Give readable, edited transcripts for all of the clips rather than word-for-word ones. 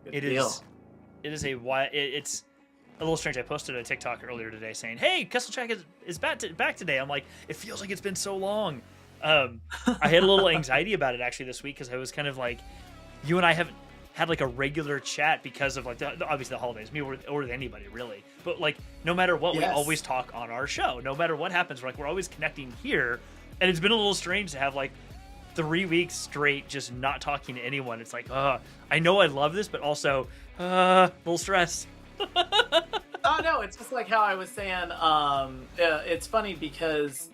Good It deal. is it's a little strange. I posted a TikTok earlier today saying, "Hey, Kessel Check is back today." I'm like, it feels like it's been so long. I had a little anxiety about it actually this week because I was kind of like, you and I haven't had like a regular chat because of like obviously the holidays, me or with anybody really. But like no matter what, we Yes. always talk on our show. No matter what happens, we're always connecting here, and it's been a little strange to have like 3 weeks straight just not talking to anyone. It's like, I know I love this, but also a little stress. Oh no, it's just like how I was saying. It's funny because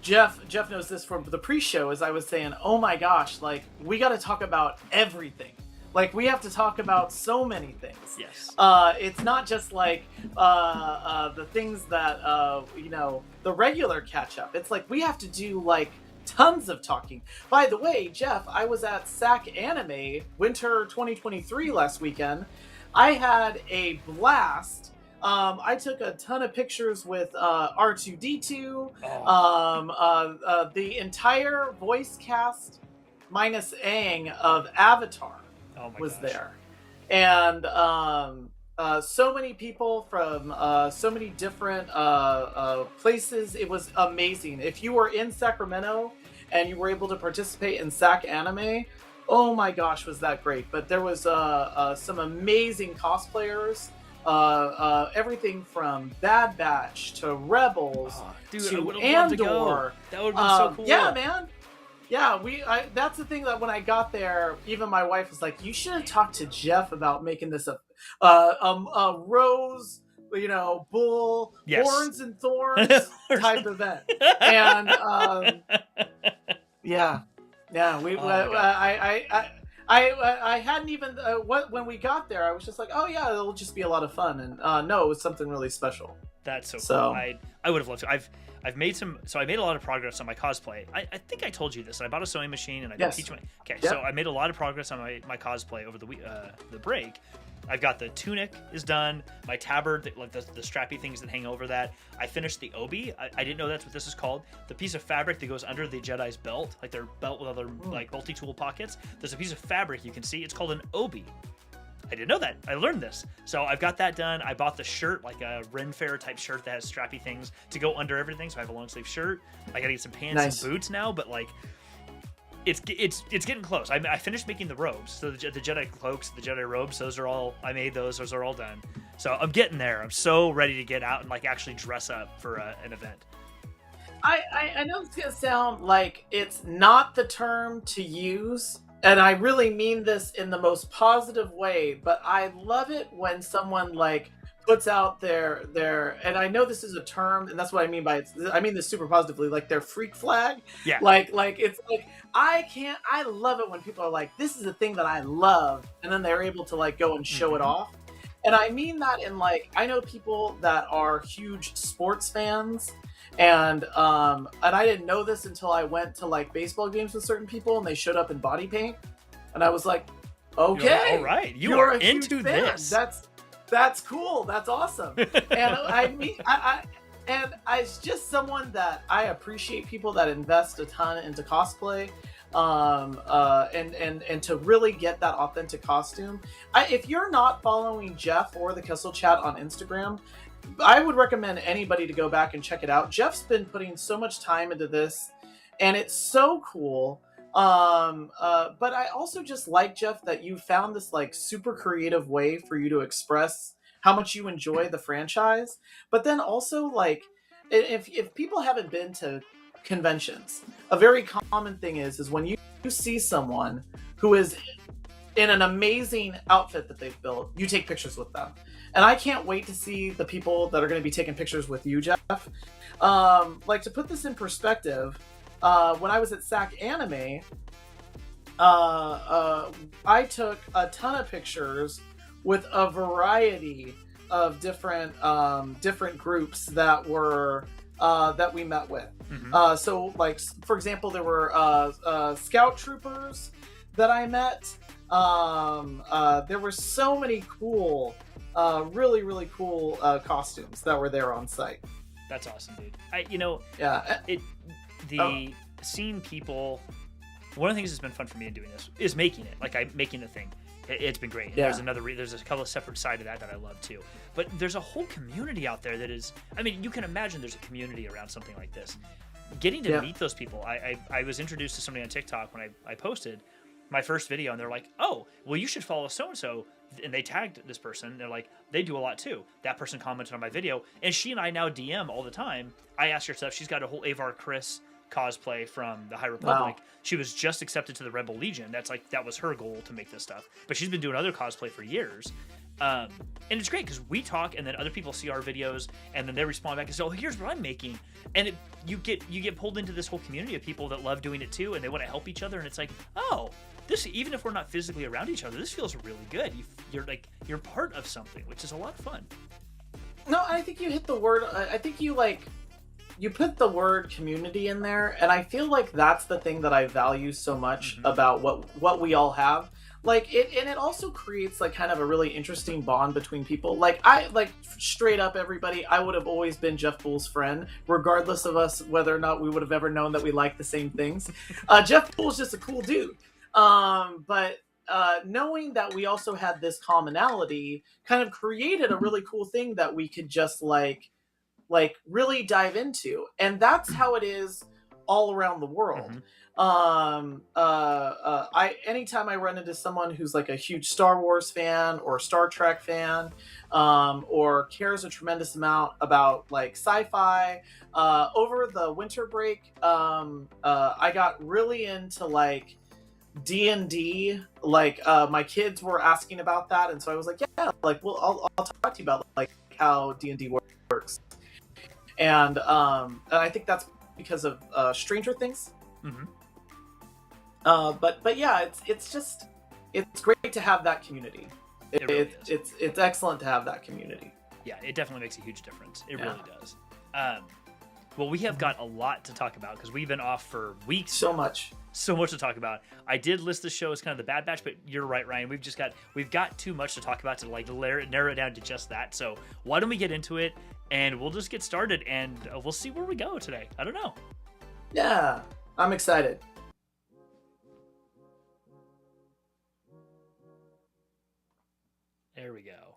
Jeff knows this from the pre-show. As I was saying, oh my gosh, like we got to talk about everything. Like we have to talk about so many things. Yes. It's not just like the things that the regular catch up. It's like we have to do like tons of talking. By the way, Jeff, I was at SAC Anime Winter 2023 last weekend. I had a blast. I took a ton of pictures with R2D2. The entire voice cast, minus Aang, of Avatar was gosh. there. And so many people from so many different places. It was amazing. If you were in Sacramento and you were able to participate in SAC Anime, oh my gosh, was that great. But there was some amazing cosplayers. Everything from Bad Batch to Rebels to Andor. That would have been so cool. Yeah, man. Yeah, that's the thing that when I got there, even my wife was like, "You should have talked to Jeff about making this a rose, bull, yes. horns and thorns type event." And yeah, I hadn't even when we got there, I was just like, "Oh yeah, it'll just be a lot of fun." And no, it was something really special. That's so cool. I would have loved to. I made a lot of progress on my cosplay. I think I told you this. I bought a sewing machine and I teach my. Okay, yep. So I made a lot of progress on my cosplay over the break. I've got the tunic is done, my tabard, like the strappy things that hang over that. I finished the obi. I didn't know that's what this is called. The piece of fabric that goes under the Jedi's belt, like their belt with other like multi-tool pockets. There's a piece of fabric you can see. It's called an obi. I didn't know that. I learned this. So I've got that done. I bought the shirt, like a Ren Fair type shirt that has strappy things to go under everything. So I have a long sleeve shirt. I gotta get some pants and boots now, but like it's getting close. I finished making the robes. So the Jedi cloaks, the Jedi robes, I made those. Those are all done. So I'm getting there. I'm so ready to get out and like actually dress up for an event. I know it's gonna sound like it's not the term to use, and I really mean this in the most positive way, but I love it when someone like puts out their and I know this is a term, and that's what I mean by it. I mean this super positively, like their freak flag. Yeah. Like it's like I love it when people are like, this is a thing that I love, and then they're able to like go and show it off. And I mean that in like, I know people that are huge sports fans, and I didn't know this until I went to like baseball games with certain people and they showed up in body paint, and I was like, okay, all right, you're into this. That's cool. That's awesome. And it's just someone that I appreciate, people that invest a ton into cosplay, and to really get that authentic costume. If you're not following Jeff or the Kessel Chat on Instagram, I would recommend anybody to go back and check it out. Jeff's been putting so much time into this, and it's so cool. But I also just like, Jeff, that you found this like super creative way for you to express how much you enjoy the franchise. But then also like, if people haven't been to conventions, a very common thing is when you see someone who is in an amazing outfit that they've built, you take pictures with them. And I can't wait to see the people that are going to be taking pictures with you, Jeff. Like, to put this in perspective, when I was at SAC Anime, I took a ton of pictures with a variety of different groups that were that we met with. Mm-hmm. So, like, for example, there were scout troopers that I met. There were so many cool, really, really cool costumes that were there on site. That's awesome, dude. Seeing people. One of the things that's been fun for me in doing this is making it. Like, I'm making the thing. It's been great. And Yeah. there's a couple of separate side of that I love too. But there's a whole community out there that is, I mean, you can imagine there's a community around something like this. Getting to meet those people. I was introduced to somebody on TikTok when I posted my first video, and they're like, oh, well, you should follow so-and-so. And they tagged this person. They're like, they do a lot too. That person commented on my video, and she and I now DM all the time. I asked her stuff. She's got a whole Avar Chris cosplay from the High Republic. Wow. She was just accepted to the Rebel Legion. That was her goal to make this stuff. But she's been doing other cosplay for years. And it's great because we talk, and then other people see our videos, and then they respond back and say, "Oh, here's what I'm making," and you get pulled into this whole community of people that love doing it too, and they want to help each other. And it's like, oh, this, even if we're not physically around each other, this feels really good. You're part of something, which is a lot of fun. No, I think you hit the word. I think you put the word community in there, and I feel like that's the thing that I value so much about what we all have. It also creates kind of a really interesting bond between people. Straight up, everybody, I would have always been Jeff Bull's friend, regardless of us whether or not we would have ever known that we like the same things. Jeff Bull's just a cool dude. But knowing that we also had this commonality kind of created a really cool thing that we could just really dive into, and that's how it is all around the world. Anytime I run into someone who's a huge Star Wars fan or Star Trek fan, or cares a tremendous amount about sci-fi, over the winter break, I got really into D&D. My kids were asking about that, and so I was like, yeah, well, I'll talk to you about how D&D works. And I think that's because of Stranger Things. But yeah, it's great to have that community. It's excellent to have that community. Yeah, it definitely makes a huge difference. It really does. Well, we have got a lot to talk about because we've been off for weeks. So much to talk about. I did list the show as kind of the Bad Batch, but you're right, Ryan. We've got too much to talk about to narrow it down to just that. So why don't we get into it, and we'll just get started, and we'll see where we go today. I don't know. Yeah, I'm excited. There we go.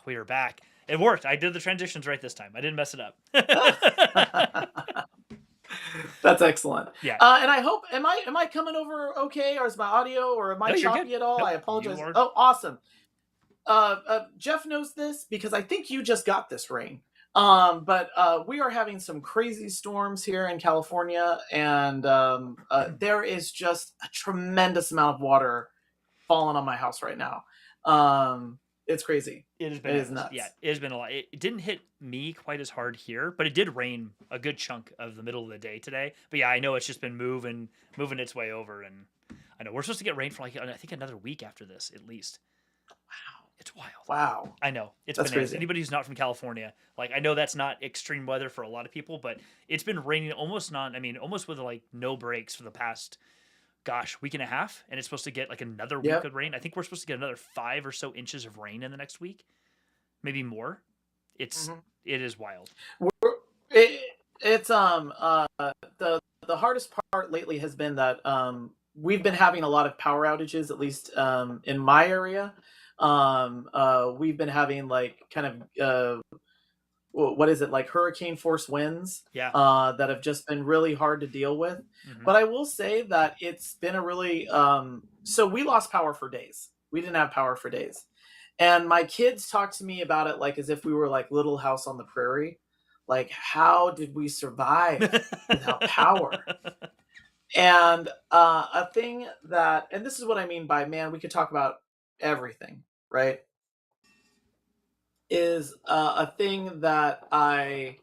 We are back. It worked. I did the transitions right this time. I didn't mess it up. That's excellent. Yeah. And I hope, am I coming over okay, or is my audio, or am I choppy at all? Nope, I apologize. Oh, awesome. Jeff knows this because I think you just got this rain. But we are having some crazy storms here in California, and there is just a tremendous amount of water falling on my house right now. It's crazy. It is nuts. Yeah, it has been a lot. It didn't hit me quite as hard here, but it did rain a good chunk of the middle of the day today. But yeah, I know it's just been moving its way over, and I know we're supposed to get rain for I think another week after this at least. Wow, it's wild. Wow, I know it's bananas. Crazy. Anybody who's not from California, I know that's not extreme weather for a lot of people, but it's been raining almost with no breaks for the past, week and a half, and it's supposed to get another week of rain. I think we're supposed to get another 5 or so inches of rain in the next week, maybe more. It is wild. It's the hardest part lately has been that we've been having a lot of power outages, at least in my area. We've been having what is it, hurricane force winds that have just been really hard to deal with. But I will say that it's been a really so we lost power for days. We didn't have power for days, and my kids talk to me about it as if we were Little House on the Prairie. How did we survive without power? And a thing that, and this is what I mean by, man, we could talk about everything, right? Is a thing that I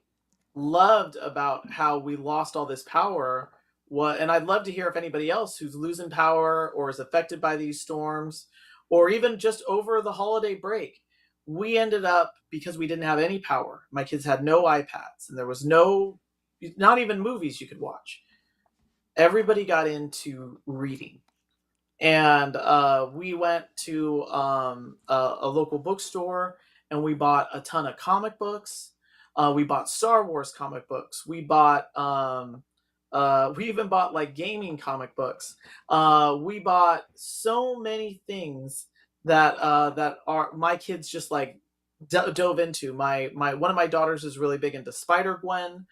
loved about how we lost all this power. And I'd love to hear if anybody else who's losing power or is affected by these storms, or even just over the holiday break, we ended up, because we didn't have any power, my kids had no iPads, and there was not even movies you could watch. Everybody got into reading. And we went to a local bookstore, and we bought a ton of comic books. We bought Star Wars comic books. We even bought gaming comic books. We bought so many things that are my kids just like dove into. My one of my daughters is really big into Spider Gwen,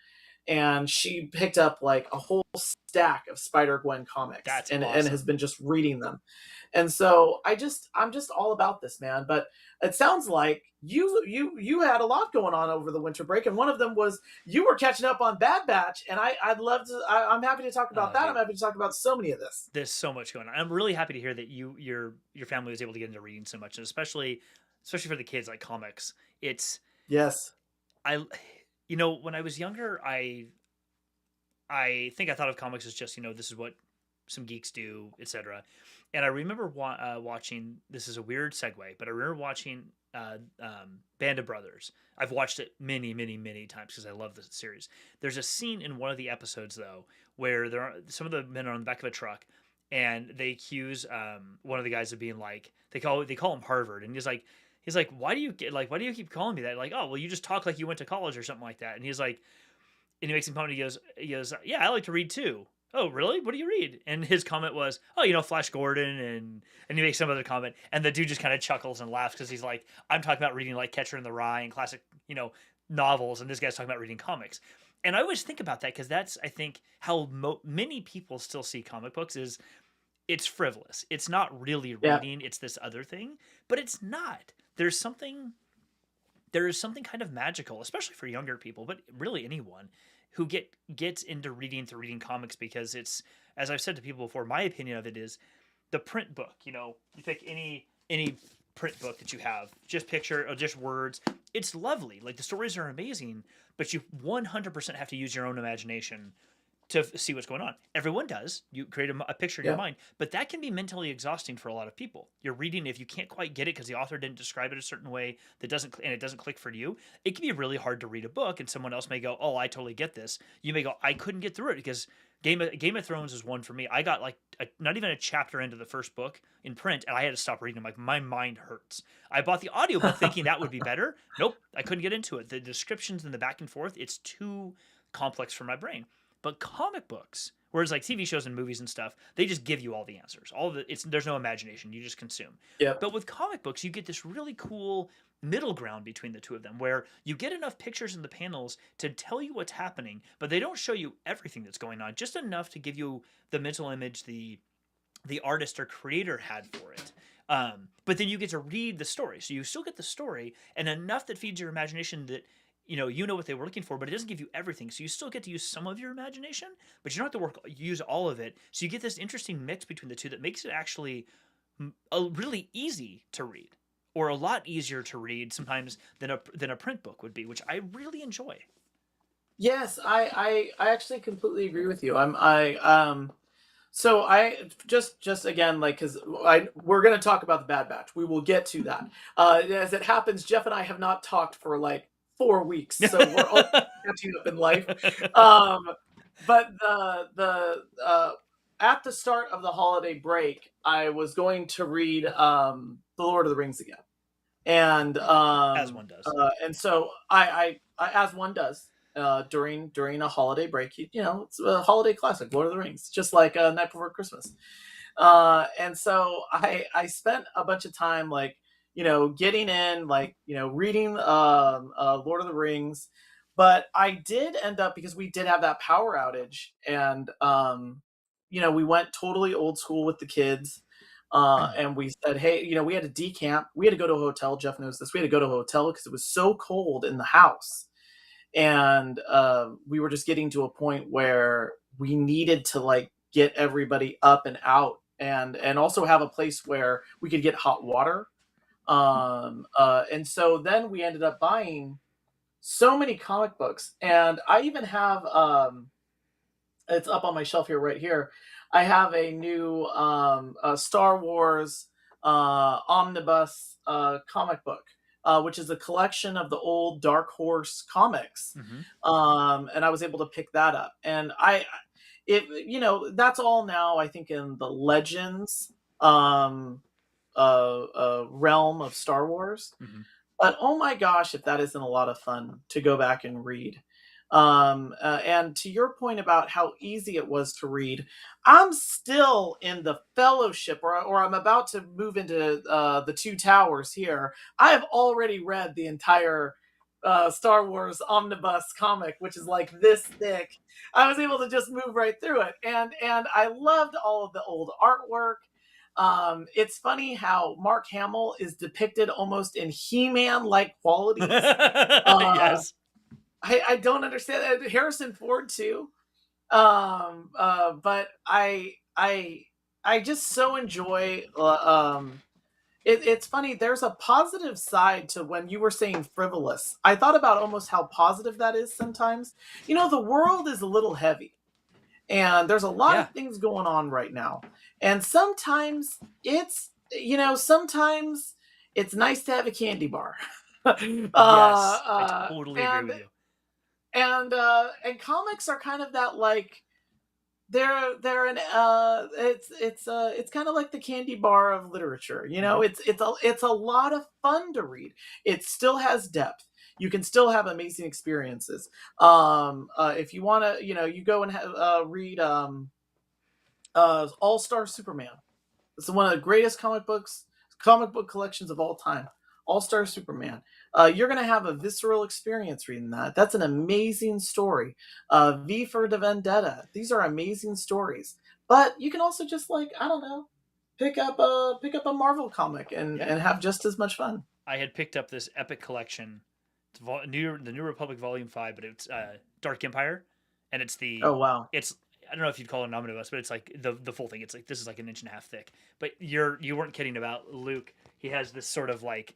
and she picked up like a whole stack of Spider Gwen comics That's and has awesome. been just reading them. And so I'm just all about this, man. But it sounds like you had a lot going on over the winter break, and one of them was you were catching up on Bad Batch, and I'd love to. I'm happy to talk about that. I'm Dude, happy to talk about so many of this. there's so much going on. I'm really happy to hear that your family was able to get into reading so much, and especially for the kids, like comics. It's Yes. I you know, when I was younger, I think I thought of comics as just, this is what some geeks do, etc. And I remember watching. This is a weird segue, but I remember watching Band of Brothers. I've watched it many, many, many times because I love the series. There's a scene in one of the episodes though where some of the men are on the back of a truck, and they accuse one of the guys of being like they call him Harvard, and he's like, why do you keep calling me that? Like, oh well, you just talk like you went to college or something like that. And he's like, and he makes him comment. He goes, yeah, I like to read too. Oh, really? What do you read? And his comment was, oh, Flash Gordon, and he makes some other comment, and the dude just kind of chuckles and laughs because he's like, I'm talking about reading like Catcher in the Rye and classic, novels, and this guy's talking about reading comics. And I always think about that because that's, I think, how many people still see comic books is it's frivolous. It's not really Yeah. reading. It's this other thing, but it's not. There is something kind of magical, especially for younger people, but really anyone who gets into reading through reading comics because it's, as I've said to people before, my opinion of it is the print book. You take any print book that you have, just picture or just words. It's lovely. Like the stories are amazing, but you 100% have to use your own imagination to see what's going on. Everyone does. You create a picture in your Yeah. mind, but that can be mentally exhausting for a lot of people. You're reading, if you can't quite get it because the author didn't describe it a certain way and it doesn't click for you, it can be really hard to read a book. And someone else may go, "Oh, I totally get this." You may go, "I couldn't get through it because Game of Thrones is one for me. I got like not even a chapter into the first book in print, and I had to stop reading. I'm like, my mind hurts. I bought the audiobook thinking that would be better. Nope, I couldn't get into it. The descriptions and the back and forth, it's too complex for my brain. But comic books, whereas like TV shows and movies and stuff, they just give you all the answers. There's no imagination. You just consume. Yep. But with comic books, you get this really cool middle ground between the two of them where you get enough pictures in the panels to tell you what's happening, but they don't show you everything that's going on, just enough to give you the mental image the artist or creator had for it. But then you get to read the story, so you still get the story and enough that feeds your imagination that you know what they were looking for, but it doesn't give you everything. So you still get to use some of your imagination, but you don't have to use all of it. So you get this interesting mix between the two that makes it actually really easy to read, or a lot easier to read sometimes than a print book would be, which I really enjoy. Yes, I actually completely agree with you. So I just again like because I we're gonna talk about the Bad Batch. We will get to that. As it happens, Jeff and I have not talked for like 4 weeks, so we're all catching up in life. Um, but the at the start of the holiday break, I was going to read the Lord of the Rings again, and As one does. and so I as one does during a holiday break. It's a holiday classic, Lord of the Rings, just like Night Before Christmas. And so I spent a bunch of time like getting in like reading Lord of the Rings, but I did end up because we did have that power outage, and we went totally old school with the kids. And we said, hey, we had to decamp. We had to go to a hotel. Jeff knows this. We had to go to a hotel because it was so cold in the house. And we were just getting to a point where we needed to like get everybody up and out, and also have a place where we could get hot water. And so then we ended up buying so many comic books, and I even have it's up on my shelf here, right here. I have a new Star Wars omnibus comic book, which is a collection of the old Dark Horse comics. And I was able to pick that up, and that's all now. I think in the Legends realm of Star Wars. Mm-hmm. But oh my gosh, if that isn't a lot of fun to go back and read. And to your point about how easy it was to read, I'm still in the Fellowship, or I'm about to move into the Two Towers here. I have already read the entire Star Wars omnibus comic, which is like this thick. I was able to just move right through it, and I loved all of the old artwork. It's funny how Mark Hamill is depicted almost in He-Man like qualities. Yes. I don't understand that. Harrison Ford too. But I just so enjoy. It's funny. There's a positive side to when you were saying frivolous. I thought about almost how positive that is sometimes. You know, the world is a little heavy, and there's a lot of things going on right now. And sometimes sometimes it's nice to have a candy bar. Yes, I totally agree with you. And comics are kind of that, like, they're an it's kind of like the candy bar of literature. It's a lot of fun to read. It still has depth. You can still have amazing experiences. If you want to, you go and read All Star Superman. It's one of the greatest comic book collections of all time. All Star Superman. You're going to have a visceral experience reading that. That's an amazing story. V for the Vendetta. These are amazing stories. But you can also just, like, I don't know, pick up a Marvel comic and have just as much fun. I had picked up this epic collection, the New Republic Volume 5, but it's Dark Empire, and it's the oh wow, it's I don't know if you'd call it an omnibus, but it's like the full thing. It's like this is like an inch and a half thick. But you weren't kidding about Luke. He has this sort of like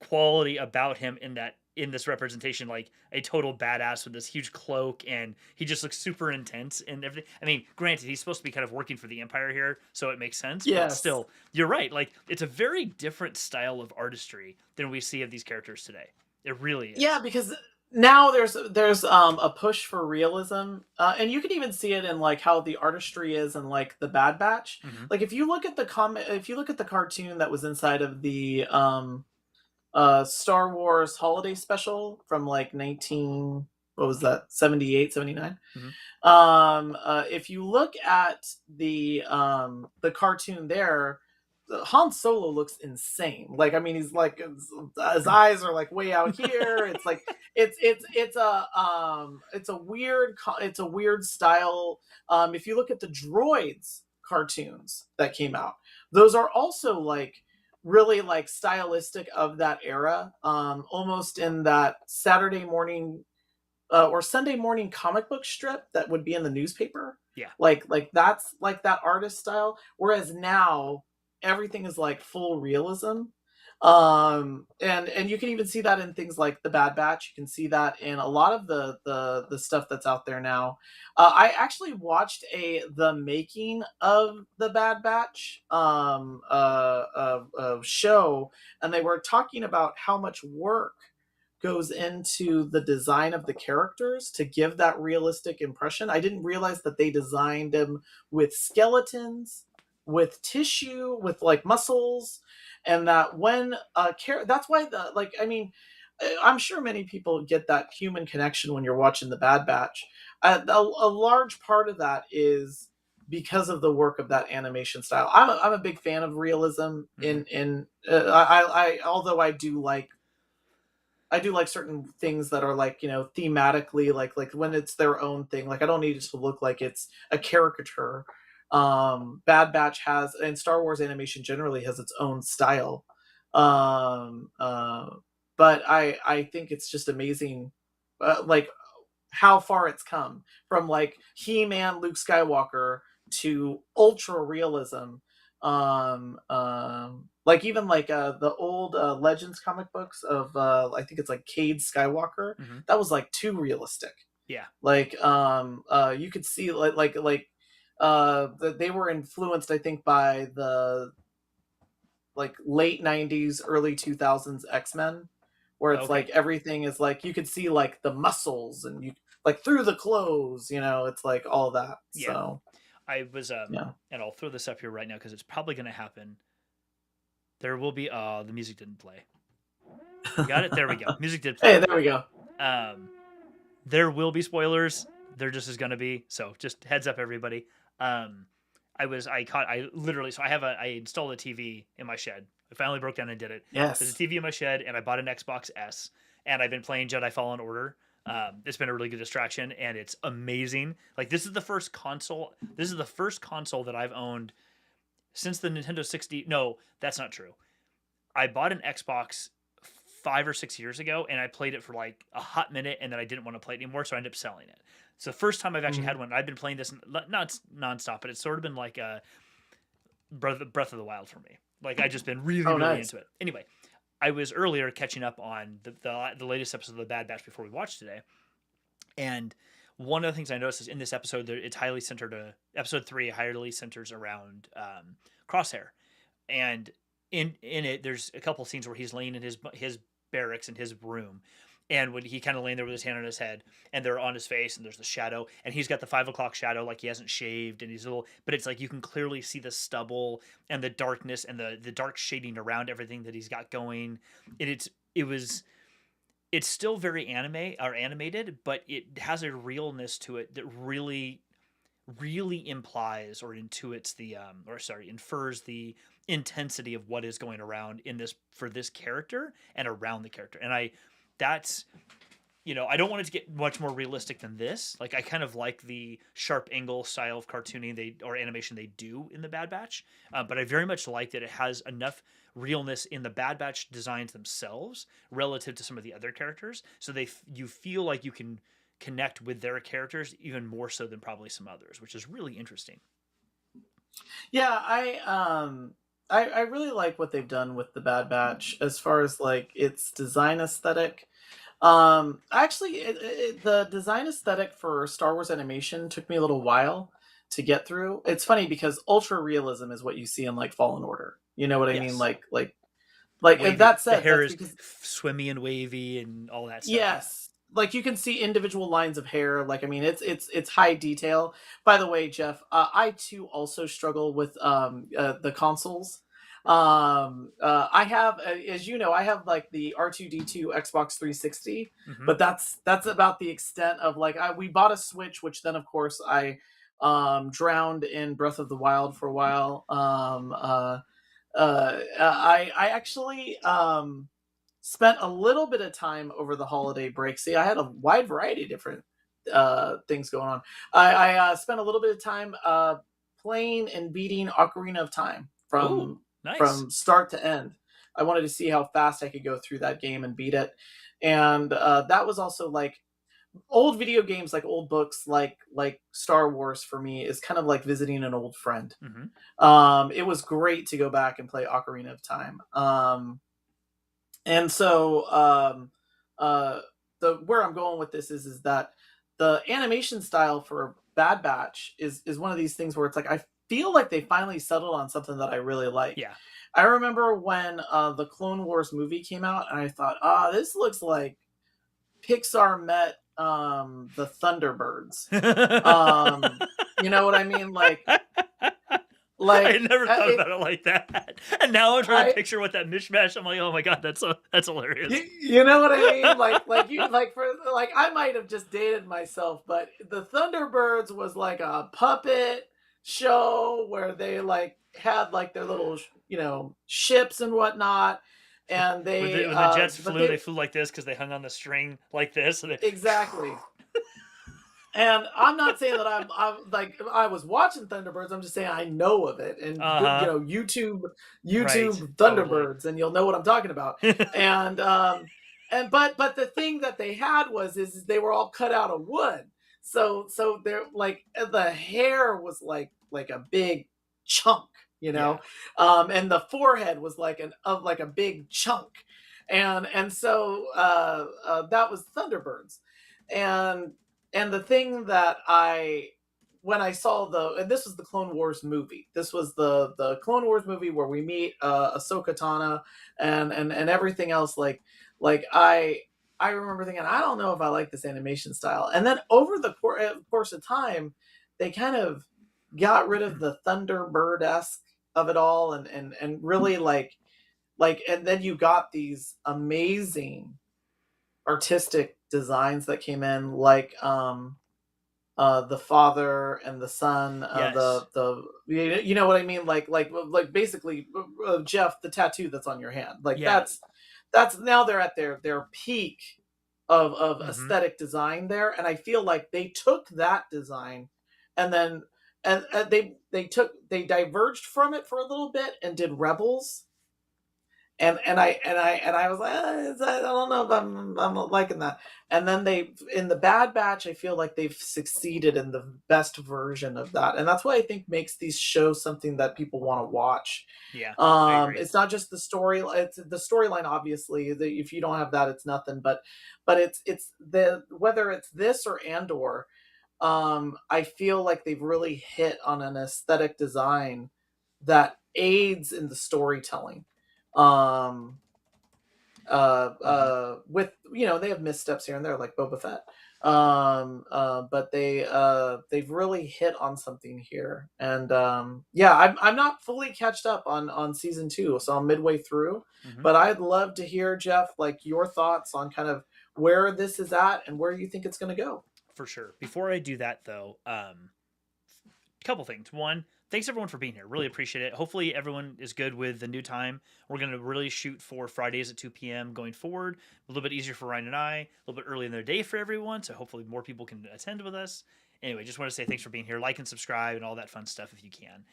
quality about him in this representation, like a total badass with this huge cloak, and he just looks super intense and everything. I mean, granted, he's supposed to be kind of working for the Empire here, so it makes sense. Yes. But still, you're right. Like, it's a very different style of artistry than we see of these characters today. It really is. Yeah, because now there's a push for realism, and you can even see it in, like, how the artistry is in, like, the Bad Batch. Mm-hmm. Like, if you look at the cartoon that was inside of the Star Wars holiday special from, like, 78, 79. Mm-hmm. If you look at the cartoon there, Han Solo looks insane. Like, I mean, he's like, his eyes are like way out here. It's like it's a weird style. If you look at the Droids cartoons that came out, those are also, like, really, like, stylistic of that era, almost in that Saturday morning or Sunday morning comic book strip that would be in the newspaper. Yeah, like that's like that artist style. Whereas now everything is, like, full realism. And you can even see that in things like the Bad Batch. You can see that in a lot of the stuff that's out there now. I actually watched the making of the Bad Batch show, and they were talking about how much work goes into the design of the characters to give that realistic impression. I didn't realize that they designed them with skeletons, with tissue, with, like, muscles, and that when that's why I'm sure many people get that human connection when you're watching the Bad Batch. A large part of that is because of the work of that animation style. I'm a big fan of realism. Although I do like certain things that are, like, thematically, like when it's their own thing. Like, I don't need it to look like it's a caricature. Bad Batch has, and Star Wars animation generally has its own style. But I think it's just amazing, like, how far it's come from, like, He-Man, Luke Skywalker to ultra realism. Like, even like the old Legends comic books of I think it's like Cade Skywalker. Mm-hmm. That was, like, too realistic. Yeah. Like, you could see like they were influenced, I think, by the, like, late 90s, early 2000s X-Men, where it's like everything is, like, you could see, like, the muscles and you, like, through the clothes, it's like all that. Yeah. So I was and I'll throw this up here right now because it's probably going to happen. There will be the music didn't play. You got it? There we go. Music did play. Hey, there we go. there will be spoilers. There just is going to be. So just heads up, everybody. I installed a TV in my shed. I finally broke down and did it. Yes. There's a TV in my shed, and I bought an Xbox S, and I've been playing Jedi Fallen Order. It's been a really good distraction, and it's amazing. Like, this is the first console that I've owned since the Nintendo 60. No, that's not true. I bought an Xbox 5 or 6 years ago, and I played it for like a hot minute, and then I didn't want to play it anymore, so I ended up selling it. It's the first time I've actually had one. I've been playing this not nonstop, but it's sort of been like a Breath of the Wild for me. Like, I just been really into it. Anyway, I was earlier catching up on the latest episode of the Bad Batch before we watched today, and one of the things I noticed is in this episode, it's highly centered. Episode 3 highly centers around Crosshair, and in it, there's a couple scenes where he's laying in his barracks in his room, and when he kind of laying there with his hand on his head, and they're on his face, and there's the shadow, and he's got the 5 o'clock shadow, like he hasn't shaved, and he's but it's like you can clearly see the stubble and the darkness and the dark shading around everything that he's got going. It's still very animated, but it has a realness to it that really implies or infers the intensity of what is going around in this for this character and around the character. And I don't want it to get much more realistic than this. Like, I kind of like the sharp angle style of cartooning or animation they do in the Bad Batch, but I very much like that it has enough realness in the Bad Batch designs themselves relative to some of the other characters, so you feel like you can connect with their characters even more so than probably some others, which is really interesting. Yeah, I really like what they've done with the Bad Batch as far as like its design aesthetic. Actually, the design aesthetic for Star Wars animation took me a little while to get through. It's funny because ultra realism is what you see in like Fallen Order. You know what I mean? Like wavy, that said, the hair is swimmy and wavy and all that stuff. Yes. Like, you can see individual lines of hair. Like, I mean, it's high detail. By the way, Jeff, I too also struggle with the consoles. I have, as you know, I have like the R2D2 Xbox 360, but that's about the extent of like we bought a Switch, which then of course I drowned in Breath of the Wild for a while. I actually spent a little bit of time over the holiday break. See, I had a wide variety of different things going on. I spent a little bit of time playing and beating Ocarina of Time from start to end. I wanted to see how fast I could go through that game and beat it. And that was also like old video games, like old books, like Star Wars for me is kind of like visiting an old friend. It was great to go back and play Ocarina of Time. And so where I'm going with this is that the animation style for Bad Batch is one of these things where it's like I feel like they finally settled on something that I really like. Yeah. I remember when the Clone Wars movie came out, and I thought, this looks like Pixar met the Thunderbirds. You know what I mean? Like I never thought about it like that. And now I'm trying to picture what that mishmash. I'm like, oh my god, that's hilarious. You know what I mean? I might have just dated myself, but the Thunderbirds was like a puppet show where they like had like their little ships and whatnot, and when the jets flew, they flew like this because they hung on the string like this. Exactly. And I'm not saying that I'm like I was watching Thunderbirds. I'm just saying I know of it, and YouTube Thunderbirds, totally. And you'll know what I'm talking about. and but the thing that they had is they were all cut out of wood. So they're like the hair was like a big chunk, and the forehead was like a big chunk, and so that was Thunderbirds, and the thing that when I saw and this was the Clone Wars movie. This was the Clone Wars movie where we meet Ahsoka Tano and everything else. Like I remember thinking, I don't know if I like this animation style. And then over the course of time, they kind of got rid of the Thunderbird-esque of it all, and really like, and then you got these amazing artistic designs that came in, like the father and the son, Yes. the you know what I mean, like basically Jeff, the tattoo that's on your hand, like Yeah. that's now they're at their peak of Mm-hmm. aesthetic design there, and I feel like they took that design and then and they diverged from it for a little bit and did Rebels, and I was like, I don't know if I'm not liking that. And then they, in the Bad Batch, I feel like they've succeeded in the best version of that, and that's what I think makes these shows something that people want to watch. Yeah, I agree. It's not just the story; it's the storyline. Obviously, if you don't have that, it's nothing. But it's the whether it's this or Andor. I feel like they've really hit on an aesthetic design that aids in the storytelling. Um, Mm-hmm. with they have missteps here and there like Boba Fett. But they've really hit on something here, and yeah, I'm not fully catched up on season 2, so I'm midway through. Mm-hmm. But I'd love to hear, Jeff, like your thoughts on kind of where this is at and where you think it's going to go. For sure. Before I do that, though, couple things. One, thanks everyone for being here. Really appreciate it. Hopefully everyone is good with the new time. We're going to really shoot for Fridays at 2 p.m. going forward. A little bit easier for Ryan and I, a little bit early in their day for everyone, so hopefully more people can attend with us. Anyway, just want to say thanks for being here. Like and subscribe and all that fun stuff if you can.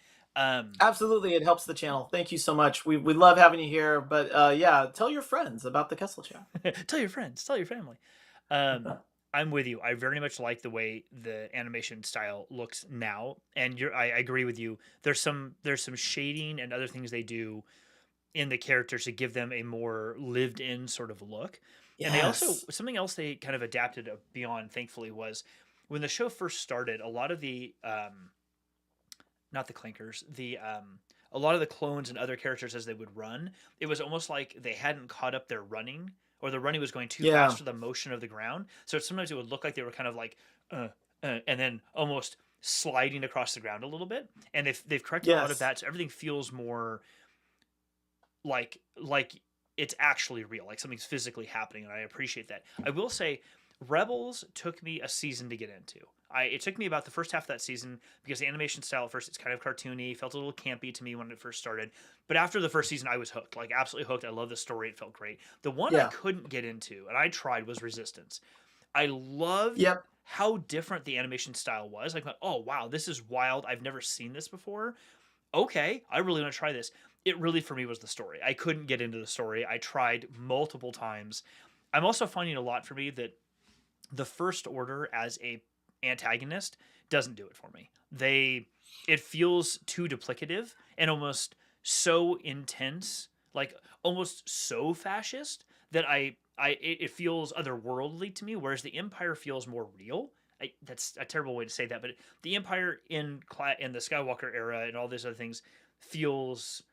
Absolutely, it helps the channel. Thank you so much. We love having you here. But yeah, tell your friends about the Kessel Chat. Tell your friends, tell your family. Um, I'm with you. I very much like the way the animation style looks now, and I agree with you. There's some shading and other things they do in the characters to give them a more lived in sort of look. And they also, Yes. something else they kind of adapted beyond, thankfully, was when the show first started, a lot of the not the clankers, the a lot of the clones and other characters as they would run, it was almost like they hadn't caught up their running, or the running was going too Yeah. fast for the motion of the ground. So sometimes it would look like they were kind of like and then almost sliding across the ground a little bit. And they've corrected a lot of Yes. that, so everything feels more like it's actually real, like something's physically happening, and I appreciate that. I will say, Rebels took me a season to get into. It took me about the first half of that season because the animation style at first it's kind of cartoony, felt a little campy to me when it first started. But after the first season, I was hooked, like absolutely hooked. I love the story; it felt great. The one I Yeah. couldn't get into, and I tried, was Resistance. I loved Yep. how different the animation style was. Like, oh wow, this is wild. I've never seen this before. Okay, I really want to try this. It really for me was the story. I couldn't get into the story. I tried multiple times. I'm also finding a lot for me that the First Order as a antagonist doesn't do it for me. It feels too duplicative and almost so intense, like almost so fascist that it feels otherworldly to me. Whereas the Empire feels more real. That's a terrible way to say that, but the Empire in the Skywalker era and all these other things feels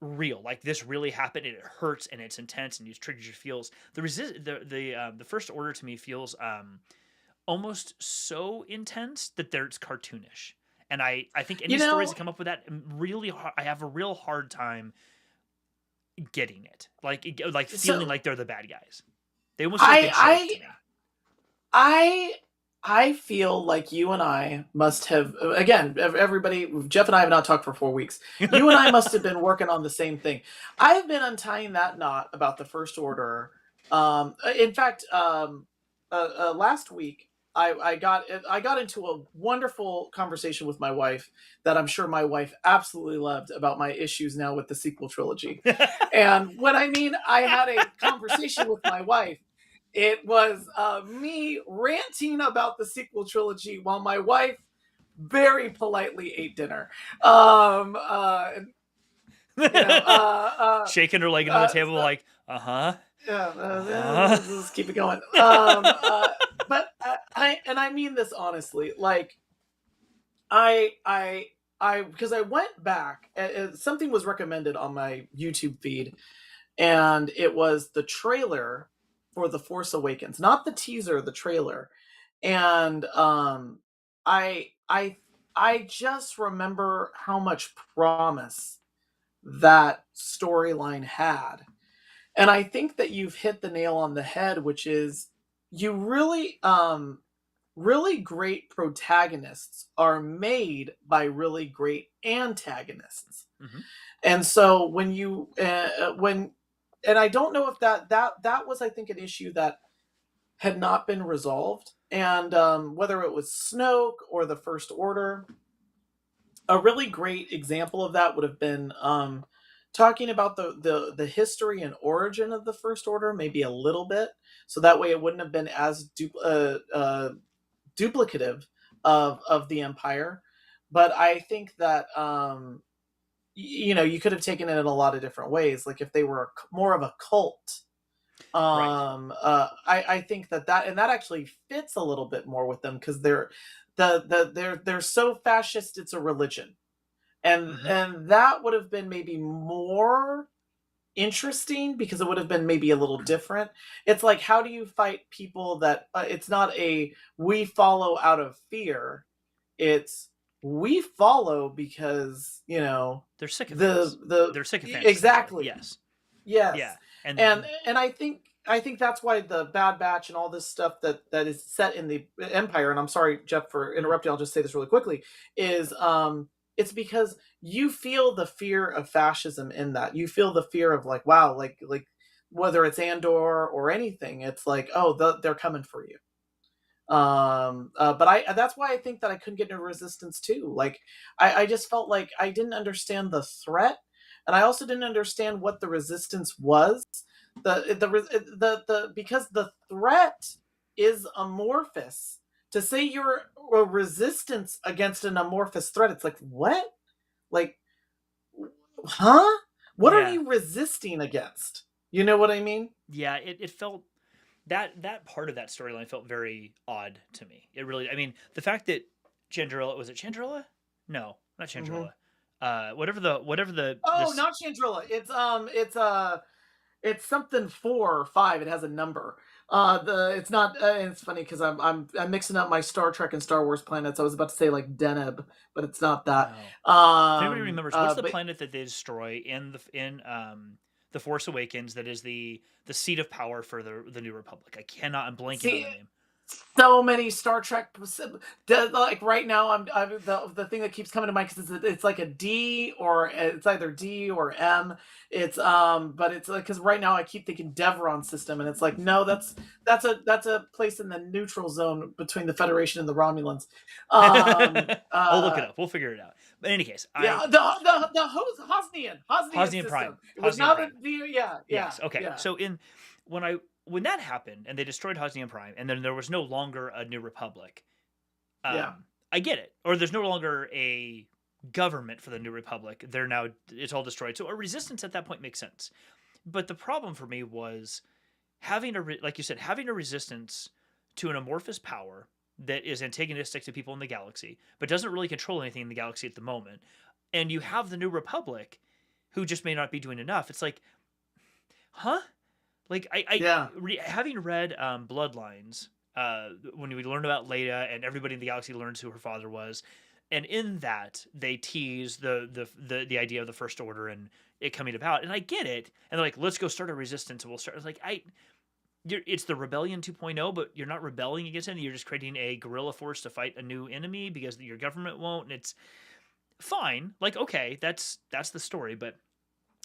real. Like this really happened, and it hurts, and it's intense, and it triggers your feels. The First Order to me feels almost so intense that it's cartoonish. And I think any You stories know, that come up with that really hard, I have a real hard time getting it. Like feeling so like they're the bad guys. They almost feel like a I joke to I me. I I feel like you and I must have, again, everybody, Jeff and I have not talked for 4 weeks. You and I must have been working on the same thing. I've been untying that knot about the First Order. In fact, last week I got into a wonderful conversation with my wife that I'm sure my wife absolutely loved about my issues now with the sequel trilogy. And when I mean I had a conversation with my wife, it was me ranting about the sequel trilogy while my wife very politely ate dinner. Shaking her leg into the table, like, uh-huh. Yeah, Uh-huh. let's keep it going. But I mean this honestly. Like because I went back. Something was recommended on my YouTube feed, and it was the trailer for The Force Awakens, not the teaser, the trailer. And I I I just remember how much promise that storyline had. And I think that you've hit the nail on the head, which is you really really great protagonists are made by really great antagonists. Mm-hmm. And so when and I don't know if that was, I think, an issue that had not been resolved, and whether it was Snoke or the First Order. A really great example of that would have been talking about the history and origin of the First Order, maybe a little bit, so that way it wouldn't have been as duplicative of the Empire. But I think that you could have taken it in a lot of different ways. Like if they were more of a cult, Right. I think that actually fits a little bit more with them, because they're so fascist. It's a religion, and Mm-hmm. and that would have been maybe more interesting, because it would have been maybe a little different. It's like, how do you fight people that it's not a we follow out of fear, it's we follow because They're sycophants. the They're sycophants, essentially. exactly. Yes. Yeah. Yes. And And I think that's why the Bad Batch and all this stuff that is set in the Empire, and I'm sorry, Jeff, for interrupting, I'll just say this really quickly, is it's because you feel the fear of fascism in that. You feel the fear of, like, wow, like whether it's Andor or anything, it's like, oh, they're coming for you. But that's why I think that I couldn't get into Resistance too. Like, I just felt like I didn't understand the threat, and I also didn't understand what the Resistance was. Because the threat is amorphous. To say you're a resistance against an amorphous threat, it's like, what? Like, huh? What are yeah. you resisting against? You know what I mean? Yeah, it felt that part of that storyline felt very odd to me. It really, I mean, the fact that Chandrilla, was it Chandrilla? No, not Mm-hmm. Chandrilla. Whatever the Oh, this not Chandrilla. It's something 4 or 5. It has a number. It's not. It's funny because I'm mixing up my Star Trek and Star Wars planets. I was about to say like Deneb, but it's not that. no. If anybody remembers, what's the But planet that they destroy in the Force Awakens that is the seat of power for the New Republic? I cannot. I'm blanking on see, the name. so many Star Trek. Like right now, I'm the thing that keeps coming to mind, because it's like a D, or it's either D or M. It's but it's like, because right now I keep thinking Devron system, and it's like, no, that's a place in the neutral zone between the Federation and the Romulans. I'll look it up. We'll figure it out. But in any case, Yeah, the Hosnian Hosnian Prime. system. It was Hosnian not a Prime. D. Yeah, yeah, Yes. Okay. yeah, So when that happened and they destroyed Hosnian Prime, and then there was no longer a New Republic, yeah, I get it. Or there's no longer a government for the New Republic. It's all destroyed. So a resistance at that point makes sense. But the problem for me was like you said, having a resistance to an amorphous power that is antagonistic to people in the galaxy, but doesn't really control anything in the galaxy at the moment. And you have the New Republic, who just may not be doing enough. It's like, huh? Like yeah. having read Bloodlines, when we learned about Leia and everybody in the galaxy learns who her father was, and in that they tease the idea of the First Order and it coming about, and I get it. And they're like, let's go start a resistance, and we'll start. It's like it's the Rebellion 2.0, but you're not rebelling against anything. You're just creating a guerrilla force to fight a new enemy because your government won't, and it's fine. Like, okay, that's the story, but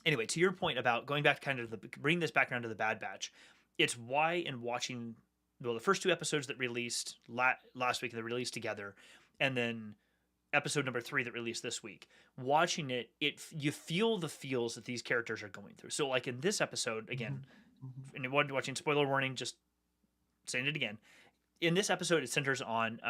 anyway, to your point about going back to kind of bring this background to the Bad Batch, it's why in watching the first 2 episodes that released last week, that released together, and then episode number 3 that released this week, watching it you feel the feels that these characters are going through. So like in this episode, again, and watching, spoiler warning, just saying it again, in this episode it centers on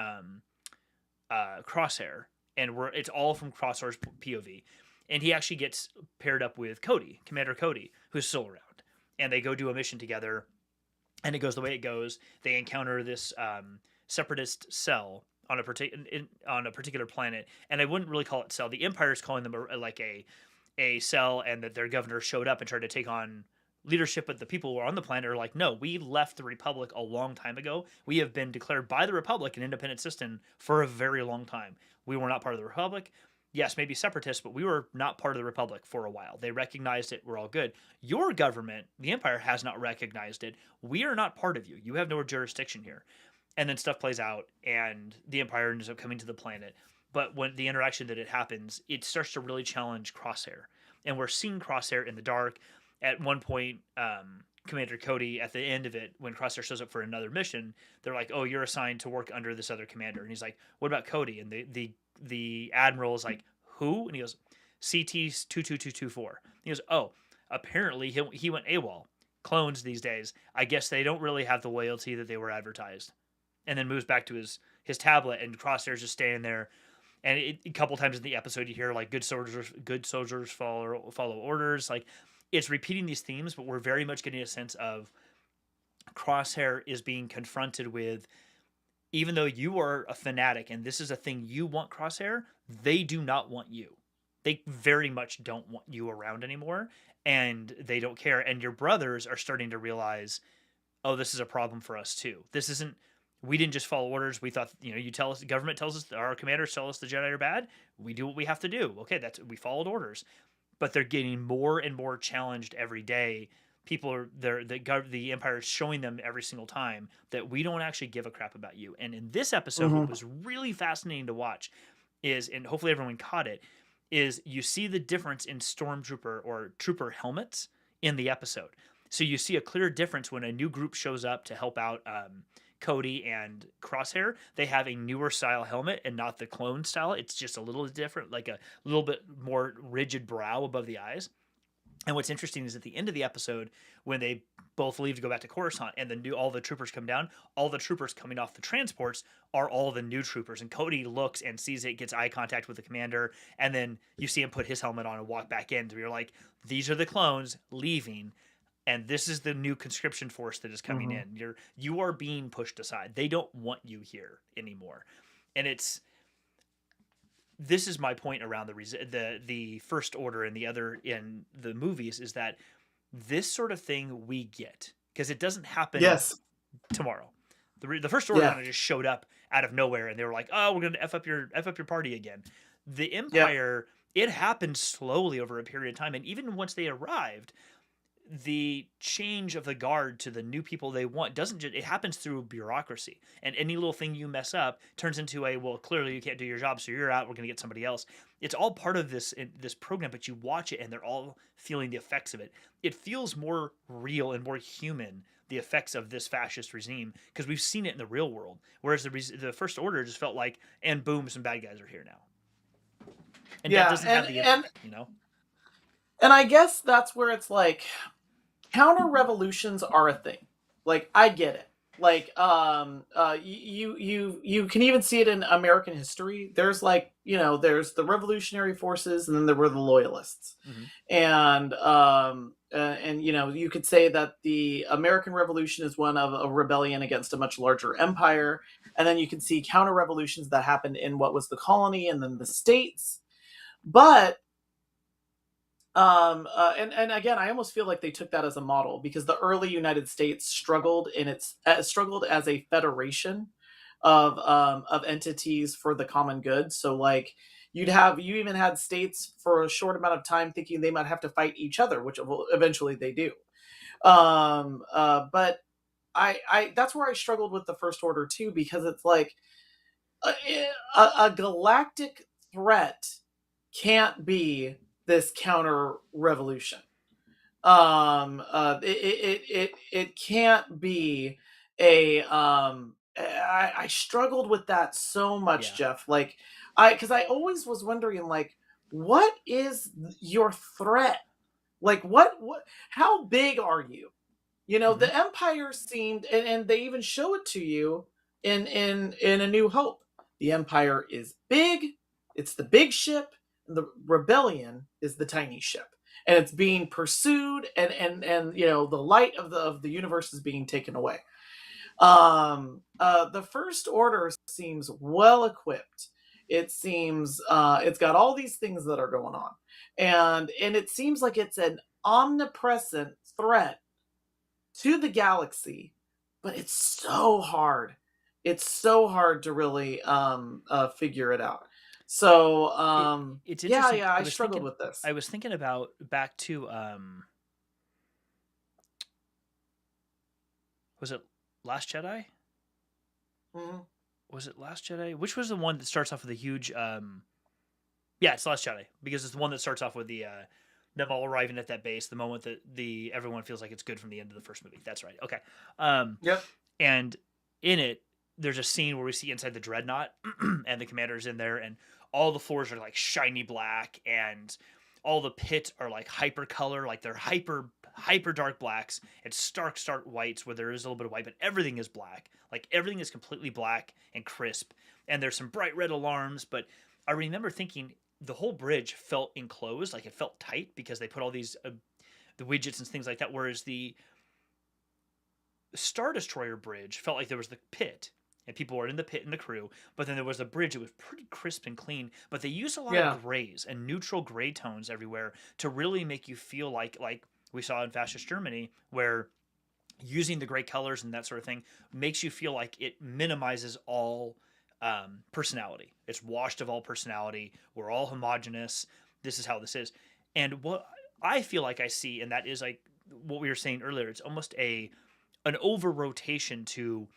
Crosshair, and it's all from Crosshair's POV. And he actually gets paired up with Cody, Commander Cody, who's still around. And they go do a mission together, and it goes the way it goes. They encounter this separatist cell on a particular planet, and I wouldn't really call it cell. The Empire is calling them a cell, and that their governor showed up and tried to take on leadership, but the people who are on the planet are like, no, we left the Republic a long time ago. We have been declared by the Republic an independent system for a very long time. We were not part of the Republic. yes, maybe separatists, but we were not part of the Republic for a while. They recognized it. We're all good. Your government, the Empire, has not recognized it. We are not part of you. You have no jurisdiction here. And then stuff plays out, and the Empire ends up coming to the planet. But when the interaction that it happens, it starts to really challenge Crosshair. And we're seeing Crosshair in the dark. At one point, Commander Cody, at the end of it, when Crosshair shows up for another mission, they're like, "Oh, you're assigned to work under this other commander." And he's like, "What about Cody?" And the admiral is like, "Who?" And he goes, "CT 22224." He goes, "Oh, apparently he went AWOL. Clones these days, I guess they don't really have the loyalty that they were advertised." And then moves back to his tablet, and Crosshair's just staying there. And a couple times in the episode, you hear like good soldiers follow orders. Like, it's repeating these themes, but we're very much getting a sense of Crosshair is being confronted with, even though you are a fanatic and this is a thing you want, Crosshair, they do not want you. They very much don't want you around anymore, and they don't care. And your brothers are starting to realize, oh, this is a problem for us too. This isn't, we didn't just follow orders. We thought, you tell us, the government tells us, our commanders tell us the Jedi are bad. We do what we have to do. Okay, we followed orders. But they're getting more and more challenged every day. People are there. The Empire is showing them every single time that we don't actually give a crap about you. And in this episode, what was really fascinating to watch is, and hopefully everyone caught it, is you see the difference in stormtrooper or trooper helmets in the episode. So you see a clear difference when a new group shows up to help out Cody and Crosshair. They have a newer style helmet and not the clone style. It's just a little different, like a little bit more rigid brow above the eyes. And what's interesting is at the end of the episode, when they both leave to go back to Coruscant, and all the troopers come down, all the troopers coming off the transports are all the new troopers. And Cody looks and sees it, gets eye contact with the commander, and then you see him put his helmet on and walk back in. So you're like, these are the clones leaving, and this is the new conscription force that is coming in. You are being pushed aside. They don't want you here anymore. And this is my point around the First Order and the other in the movies, is that this sort of thing we get because it doesn't happen tomorrow. The First Order kind of just showed up out of nowhere, and they were like, "Oh, we're going to f up your party again." The Empire, it happened slowly over a period of time, and even once they arrived, the change of the guard to the new people they want it happens through bureaucracy, and any little thing you mess up turns into well, clearly you can't do your job, so you're out, we're going to get somebody else. It's all part of this program, but you watch it and they're all feeling the effects of it. It feels more real and more human, the effects of this fascist regime, because we've seen it in the real world, whereas the First Order just felt like, and boom, some bad guys are here now, and that doesn't have the impact, And I guess that's where it's like, counter revolutions are a thing. Like, I get it. Like, you can even see it in American history. There's there's the revolutionary forces, and then there were the loyalists. And you could say that the American Revolution is one of a rebellion against a much larger empire. And then you can see counter revolutions that happened in what was the colony and then the states. But and again, I almost feel like they took that as a model, because the early United States struggled as a federation of entities for the common good. So like you even had states for a short amount of time thinking they might have to fight each other, which eventually they do. But I that's where I struggled with the First Order too, because it's like a galactic threat can't be this counter revolution. It can't be a. I struggled with that so much, Jeff. Like, because I always was wondering, like, what is your threat? Like, how big are you? The Empire seemed, and they even show it to you in A New Hope. The Empire is big. It's the big ship. The rebellion is the tiny ship, and it's being pursued, and the light of the universe is being taken away. The First Order seems well equipped. It seems it's got all these things that are going on, and it seems like it's an omnipresent threat to the galaxy, but it's so hard. It's so hard to really figure it out. So it's yeah, interesting. I struggled with this. I was thinking about back to was it Last Jedi? Mm-hmm. Was it Last Jedi? Which was the one that starts off with a huge yeah, it's Last Jedi, because it's the one that starts off with the them all arriving at that base the moment that the everyone feels like it's good from the end of the first movie. That's right. Okay. Yep. And in it, there's a scene where we see inside the dreadnought and the commander's in there, and all the floors are like shiny black, and all the pits are like hyper color, like they're hyper dark blacks and stark whites where there is a little bit of white, but everything is black. Like everything is completely black and crisp, and there's some bright red alarms. But I remember thinking the whole bridge felt enclosed, like it felt tight, because they put all these the widgets and things like that, whereas the Star Destroyer bridge felt like there was the pit and people were in the pit and the crew, but then there was a bridge. It was pretty crisp and clean, but they used a lot of grays and neutral gray tones everywhere to really make you feel like we saw in Fascist Germany, where using the gray colors and that sort of thing makes you feel like it minimizes all personality. It's washed of all personality. We're all homogenous. This is how this is. And what I feel like I see, and that is like what we were saying earlier, it's almost an over rotation to,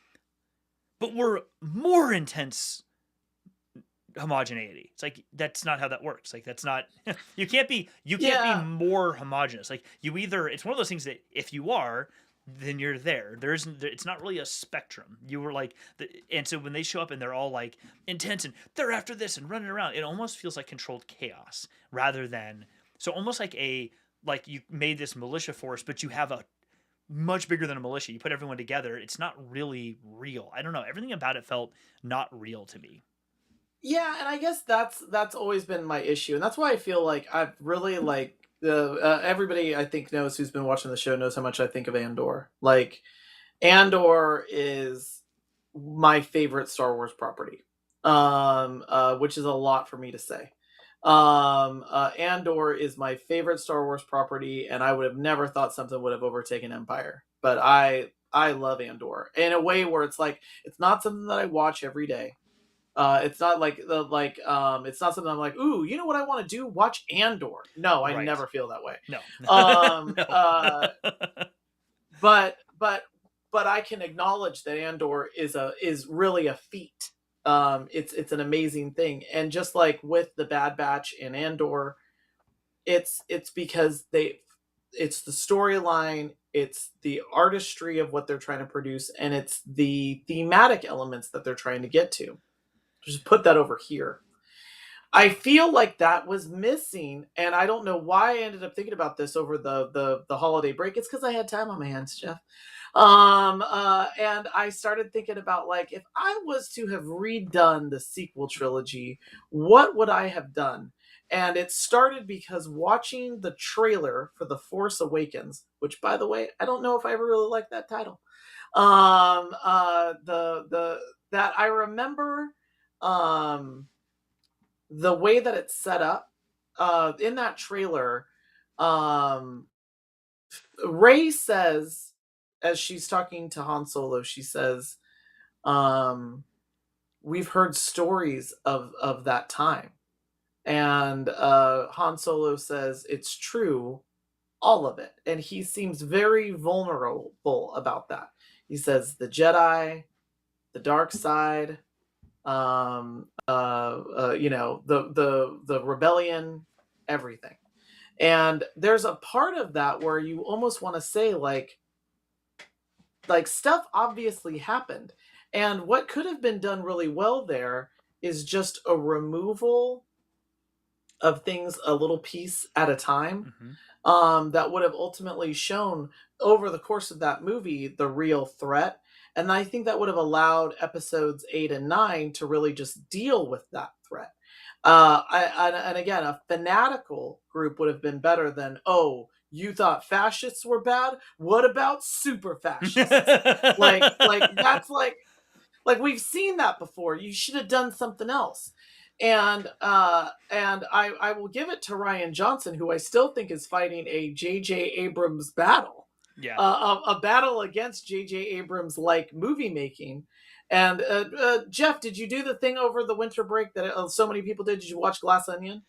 but we're more intense homogeneity. It's like that's not how that works. Like that's not you can't be more homogenous. Like you either, it's one of those things that if you are, then you're there. It's not really a spectrum. You were like and so when they show up and they're all like intense and they're after this and running around, it almost feels like controlled chaos rather than, so almost like you made this militia force, but you have a much bigger than a militia. You put everyone together. It's not really real. I don't know. Everything about it felt not real to me. Yeah, and I guess that's always been my issue, and that's why I feel like I've really like everybody I think knows who's been watching the show knows how much I think of Andor. Like Andor is my favorite Star Wars property, which is a lot for me to say. Andor is my favorite Star Wars property, and I would have never thought something would have overtaken Empire. But I love Andor in a way where it's like it's not something that I watch every day. It's not like it's not something I'm like, ooh, you know what I want to do? Watch Andor. No, I never feel that way. No. No. But I can acknowledge that Andor is really a feat. It's an amazing thing, and just like with the Bad Batch in Andor, it's because it's the storyline, it's the artistry of what they're trying to produce, and it's the thematic elements that they're trying to get to. Just put that over here. I feel like that was missing, and I don't know why I ended up thinking about this over the holiday break. It's because I had time on my hands, Jeff. And I started thinking about like if I was to have redone the sequel trilogy, what would I have done? And it started because watching the trailer for The Force Awakens, which by the way, I don't know if I ever really liked that title. The that I remember the way that it's set up in that trailer. Rey says, as she's talking to Han Solo, she says, we've heard stories of that time. And Han Solo says, it's true, all of it. And he seems very vulnerable about that. He says, the Jedi, the dark side, the rebellion, everything. And there's a part of that where you almost want to say like stuff obviously happened, and what could have been done really well there is just a removal of things a little piece at a time. That would have ultimately shown over the course of that movie the real threat. And I think that would have allowed episodes 8 and 9 to really just deal with that threat. And again, a fanatical group would have been better than, oh, you thought fascists were bad? What about super fascists? like that's like we've seen that before. You should have done something else. And I will give it to Rian Johnson, who I still think is fighting a J.J. Abrams battle. Yeah. A battle against J.J. Abrams like movie making. And Jeff, did you do the thing over the winter break that so many people did? Did you watch Glass Onion?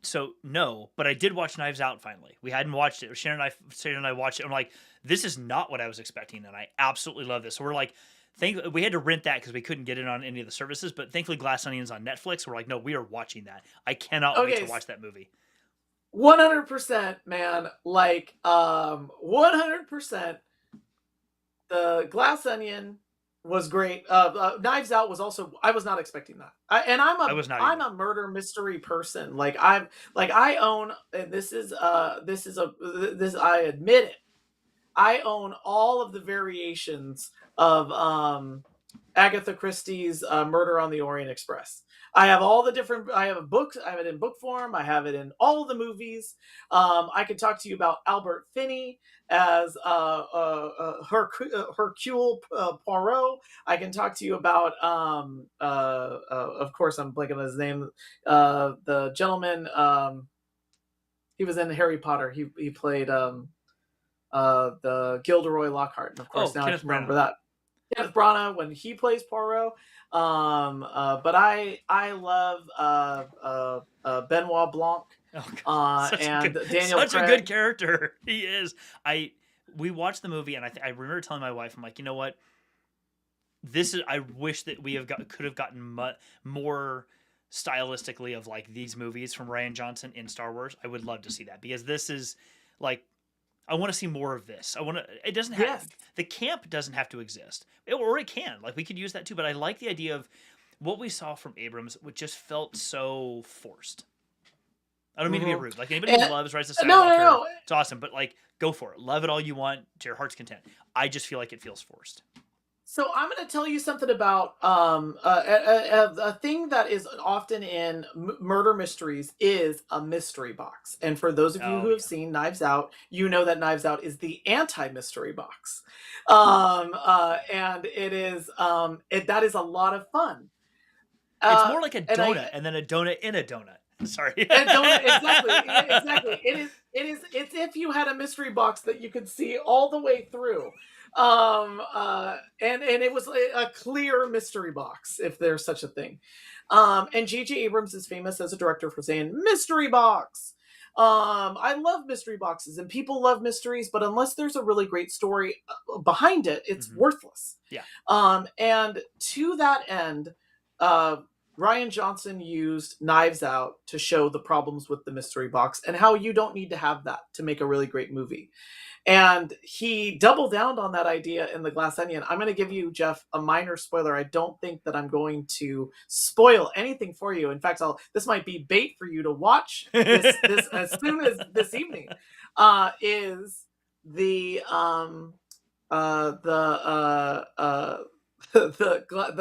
So no, but I did watch Knives Out finally. We hadn't watched it. Shannon and I watched it. I'm like, this is not what I was expecting, and I absolutely love this. So we're like, we had to rent that because we couldn't get it on any of the services, but thankfully Glass Onion's on Netflix. We're like, no, we are watching that. I cannot wait to watch that movie. 100%, man. Like, 100%. The Glass Onion was great. Knives Out was also. I was not expecting that. I'm a murder mystery person. Like I own. This is I admit it. I own all of the variations of Agatha Christie's Murder on the Orient Express. I have all the different. I have a book. I have it in book form. I have it in all of the movies. I could talk to you about Albert Finney as Hercule Poirot. I can talk to you about, of course, I'm blanking on his name. The gentleman. He was in Harry Potter. He played the Gilderoy Lockhart, and of course now Kenneth I can remember that. Kenneth Branagh when he plays Poirot. But I love Benoit Blanc. And Daniel Craig. A good character he is. We watched the movie, and I remember telling my wife, I'm like, you know what? I wish that we could have gotten more stylistically of like these movies from Rian Johnson in Star Wars. I would love to see that, because this is like, I want to see more of this. It doesn't have, the camp doesn't have to exist, or it can. Like, we could use that too. But I like the idea of what we saw from Abrams, which just felt so forced. I don't mean to be rude. Like, anybody who loves Rise of Skywalker, no. It's awesome. But like, go for it. Love it all you want to your heart's content. I just feel like it feels forced. So I'm going to tell you something about a thing that is often in murder mysteries is a mystery box. And for those of you who have seen Knives Out, you know that Knives Out is the anti-mystery box. And it is that is a lot of fun. It's more like a donut and then a donut in a donut. Sorry. Exactly. It's if you had a mystery box that you could see all the way through. And it was a clear mystery box, if there's such a thing. And J.J. Abrams is famous as a director for saying mystery box. I love mystery boxes, and people love mysteries, but unless there's a really great story behind it, it's worthless. Yeah. And to that end, Rian Johnson used Knives Out to show the problems with the mystery box and how you don't need to have that to make a really great movie. And he doubled down on that idea in The Glass Onion. I'm going to give you, Jeff, a minor spoiler. I don't think that I'm going to spoil anything for you. In fact, this might be bait for you to watch this as soon as this evening. Is the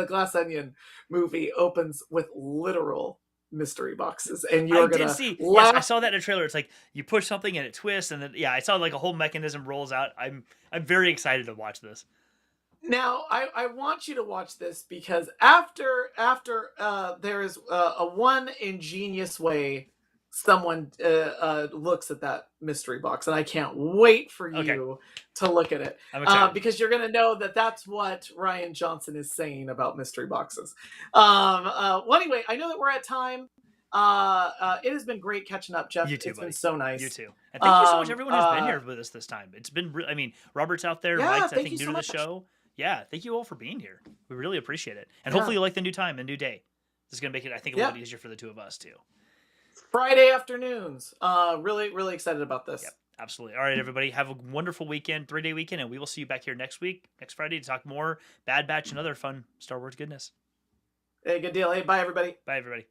Glass Onion movie opens with literal mystery boxes, and you're gonna see. Yes, I saw that in a trailer. It's like you push something and it twists, and then I saw like a whole mechanism rolls out. I'm very excited to watch this. Now I want you to watch this because after there is a one ingenious way someone looks at that mystery box, and I can't wait for you to look at it, because you're going to know that that's what Rian Johnson is saying about mystery boxes. Well, anyway, I know that we're at time. It has been great catching up, Jeff. You too, it's buddy. Been so nice. You too. And thank you so much, everyone who's been here with us this time. It's been, Robert's out there. Mike's, I think, new to the show. Yeah, thank you all for being here. We really appreciate it. And hopefully you like the new time and new day. This is going to make it, I think, a lot easier for the two of us, too. Friday afternoons. Really, really excited about this. Yep, absolutely. All right, everybody. Have a wonderful weekend, 3-day weekend, and we will see you back here next Friday, to talk more Bad Batch and other fun Star Wars goodness. Hey, good deal. Hey, bye, everybody. Bye, everybody.